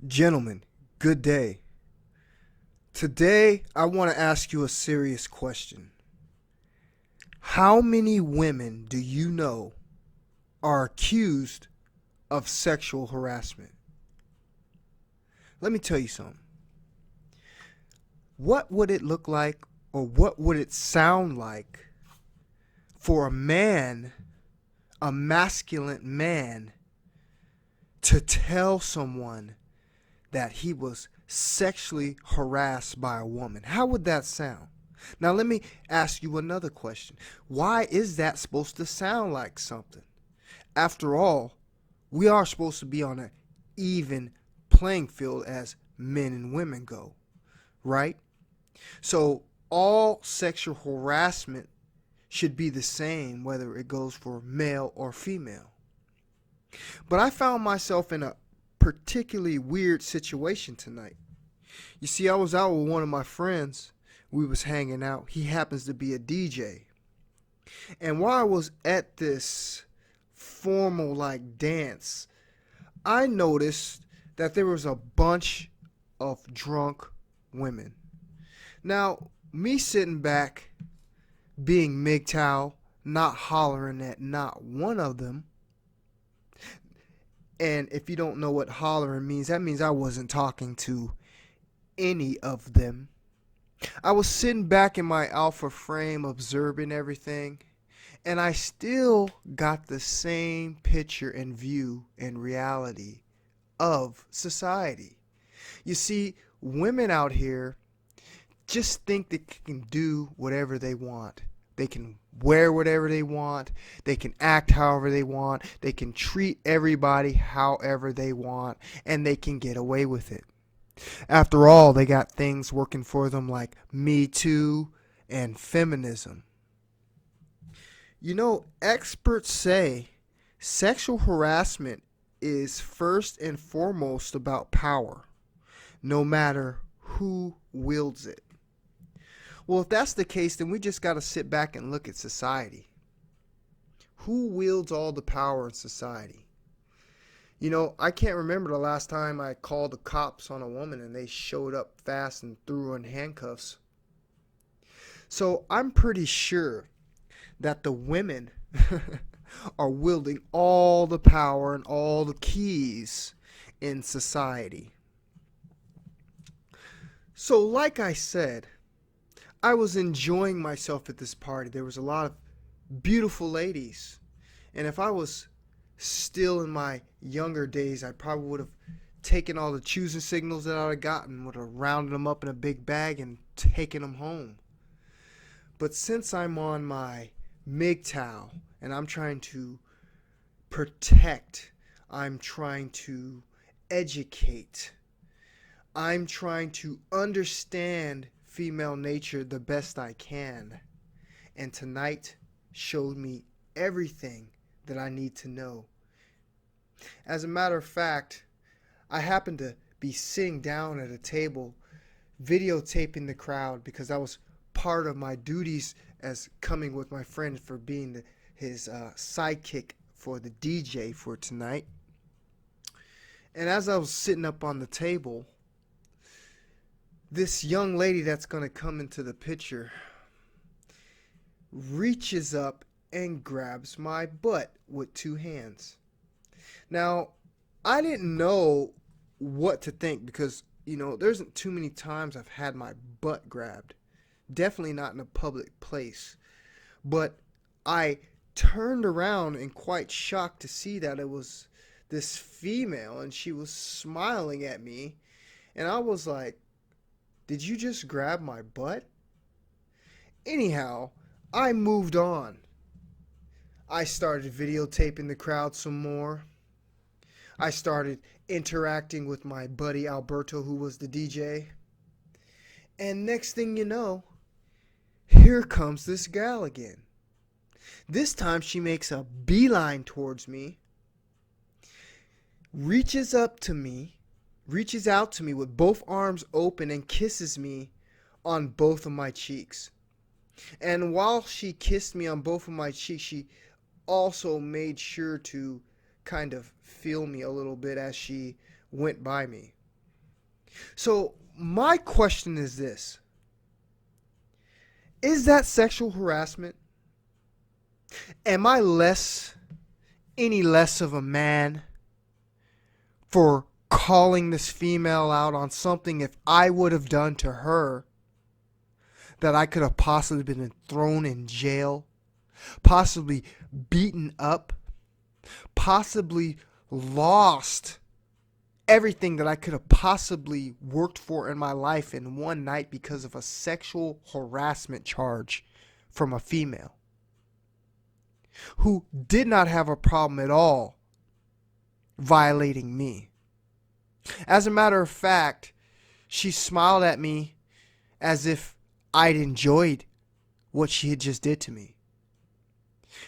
Gentlemen, good day. Today, I want to ask you a serious question. How many women do you know are accused of sexual harassment? Let me tell you something. What would it look like, or what would it sound like for a masculine man, to tell someone that he was sexually harassed by a woman? How would that sound? Now, let me ask you another question. Why is that supposed to sound like something? After all, we are supposed to be on an even playing field as men and women go, right? So, all sexual harassment should be the same whether it goes for male or female. But I found myself in a particularly weird situation tonight. You see, I was out with one of my friends. We was hanging out. He happens to be a DJ. And while I was at this formal like dance, I noticed that there was a bunch of drunk women. Now, me sitting back, being MGTOW, not hollering at not one of them. And if you don't know what hollering means, that means I wasn't talking to any of them. I was sitting back in my alpha frame observing everything, and I still got the same picture and view and reality of society. You see, women out here just think they can do whatever they want. They can wear whatever they want. They can act however they want. They can treat everybody however they want, and they can get away with it. After all, they got things working for them like Me Too and feminism. You know, experts say sexual harassment is first and foremost about power, no matter who wields it. Well, if that's the case, then we just got to sit back and look at society. Who wields all the power in society? You know, I can't remember the last time I called the cops on a woman and they showed up fast and threw her in handcuffs. So I'm pretty sure that the women are wielding all the power and all the keys in society. So, like I said, I was enjoying myself at this party. There was a lot of beautiful ladies. And if I was still in my younger days, I probably would have taken all the choosing signals that I'd have gotten, would have rounded them up in a big bag and taken them home. But since I'm on my MGTOW and I'm trying to protect, I'm trying to educate, I'm trying to understand female nature the best I can. And tonight showed me everything that I need to know. As a matter of fact, I happened to be sitting down at a table videotaping the crowd because that was part of my duties as coming with my friend for being his sidekick for the DJ for tonight. And as I was sitting up on the table, this young lady that's going to come into the picture reaches up and grabs my butt with two hands. Now, I didn't know what to think because, you know, there isn't too many times I've had my butt grabbed. Definitely not in a public place. But I turned around and quite shocked to see that it was this female and she was smiling at me. And I was like, did you just grab my butt? Anyhow, I moved on. I started videotaping the crowd some more. I started interacting with my buddy Alberto, who was the DJ. And next thing you know, here comes this gal again. This time she makes a beeline towards me, reaches out to me with both arms open and kisses me on both of my cheeks. And while she kissed me on both of my cheeks, she also made sure to kind of feel me a little bit as she went by me. So my question is this: is that sexual harassment? Am I any less of a man for calling this female out on something if I would have done to her that I could have possibly been thrown in jail, possibly beaten up, possibly lost everything that I could have possibly worked for in my life in one night because of a sexual harassment charge from a female who did not have a problem at all violating me. As a matter of fact, she smiled at me as if I'd enjoyed what she had just did to me.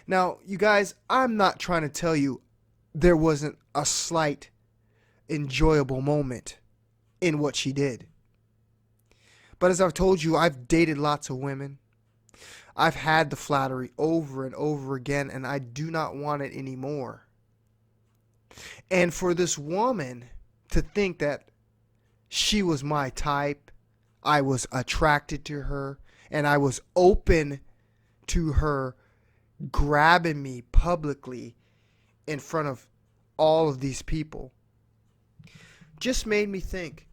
Now, you guys, I'm not trying to tell you there wasn't a slight enjoyable moment in what she did. But as I've told you, I've dated lots of women. I've had the flattery over and over again, and I do not want it anymore. And for this woman to think that she was my type, I was attracted to her, and I was open to her grabbing me publicly in front of all of these people, just made me think,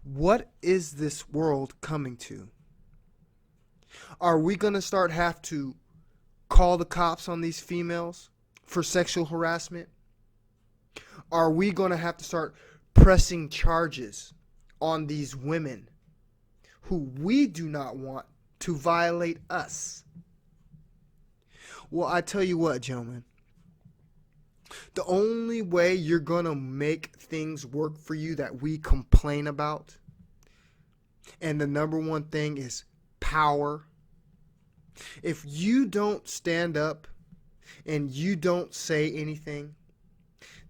what is this world coming to? Are we going to have to call the cops on these females for sexual harassment? Are we going to have to start pressing charges on these women who we do not want to violate us? Well, I tell you what, gentlemen. The only way you're going to make things work for you that we complain about, and the number one thing is power. If you don't stand up and you don't say anything,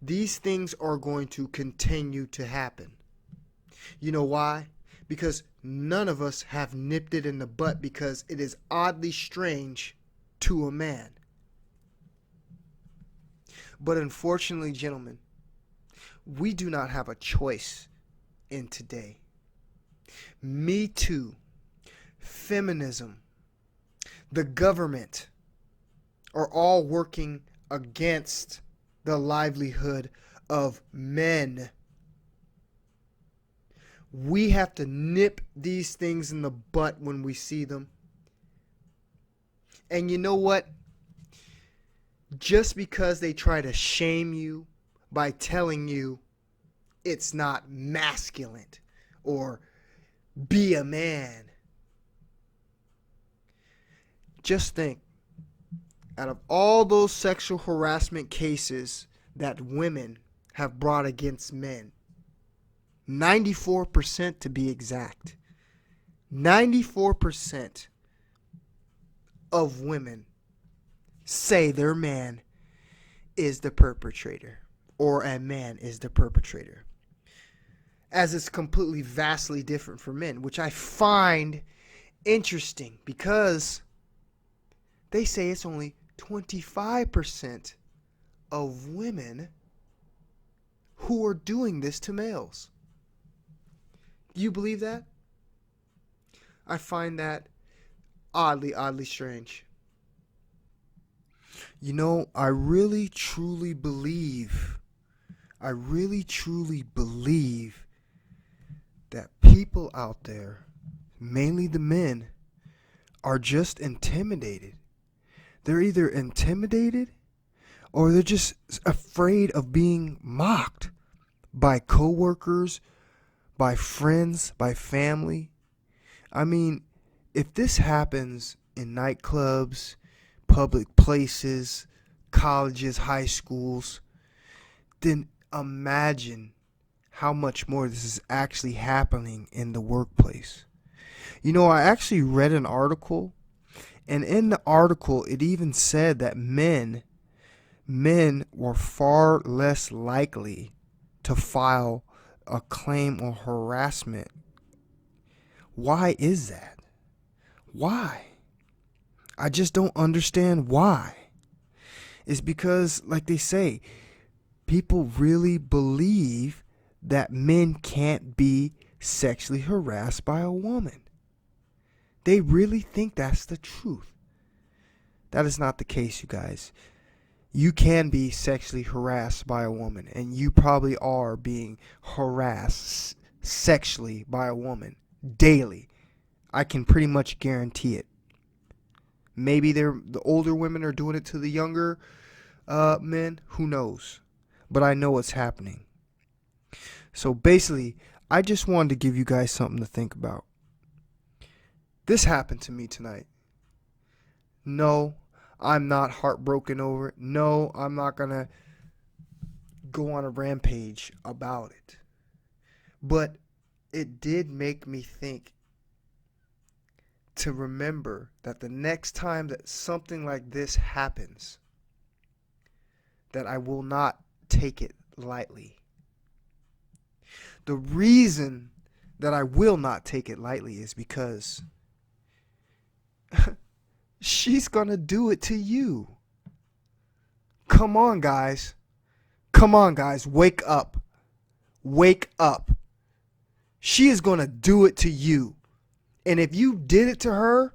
these things are going to continue to happen. You know why? Because none of us have nipped it in the butt, because it is oddly strange to a man. But unfortunately, gentlemen, we do not have a choice in today. Me Too, feminism, the government are all working against the livelihood of men. We have to nip these things in the butt when we see them. And you know what? Just because they try to shame you by telling you it's not masculine or be a man, just think, out of all those sexual harassment cases that women have brought against men, 94% to be exact, 94% of women say their man is the perpetrator, or a man is the perpetrator, as it's completely vastly different for men, which I find interesting, because they say it's only 25% of women who are doing this to males. Do you believe that? I find that oddly strange. You know, I really truly believe that people out there, mainly the men, are just intimidated. They're either intimidated or they're just afraid of being mocked by coworkers, by friends, by family. I mean, if this happens in nightclubs, public places, colleges, high schools, then imagine how much more this is actually happening in the workplace. You know, I actually read an article, and in the article it even said that men were far less likely to file a claim on harassment. Why is that? Why? I just don't understand why. It's because, like they say, people really believe that men can't be sexually harassed by a woman. They really think that's the truth. That is not the case, you guys. You can be sexually harassed by a woman, and you probably are being harassed sexually by a woman daily. I can pretty much guarantee it. Maybe the older women are doing it to the younger men. Who knows? But I know it's happening. So basically, I just wanted to give you guys something to think about. This happened to me tonight. No, I'm not heartbroken over it. No, I'm not going to go on a rampage about it. But it did make me think to remember that the next time that something like this happens, that I will not take it lightly. The reason that I will not take it lightly is because she's gonna do it to you. Come on, guys. Come on, guys. Wake up. Wake up. She is gonna do it to you. And if you did it to her,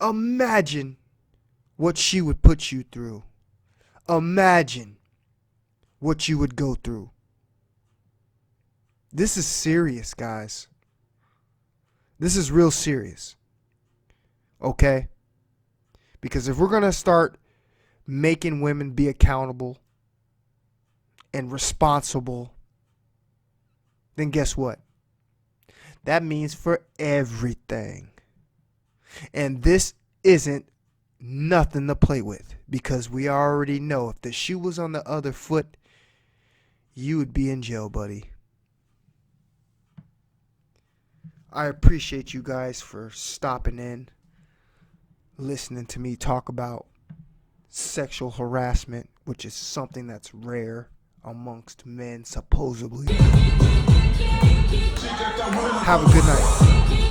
imagine what she would put you through. Imagine what you would go through. This is serious, guys. This is real serious. Okay? Because if we're going to start making women be accountable and responsible, then guess what? That means for everything. And this isn't nothing to play with, because we already know if the shoe was on the other foot, you would be in jail, buddy. I appreciate you guys for stopping in, listening to me talk about sexual harassment, which is something that's rare amongst men, supposedly. Have a good night.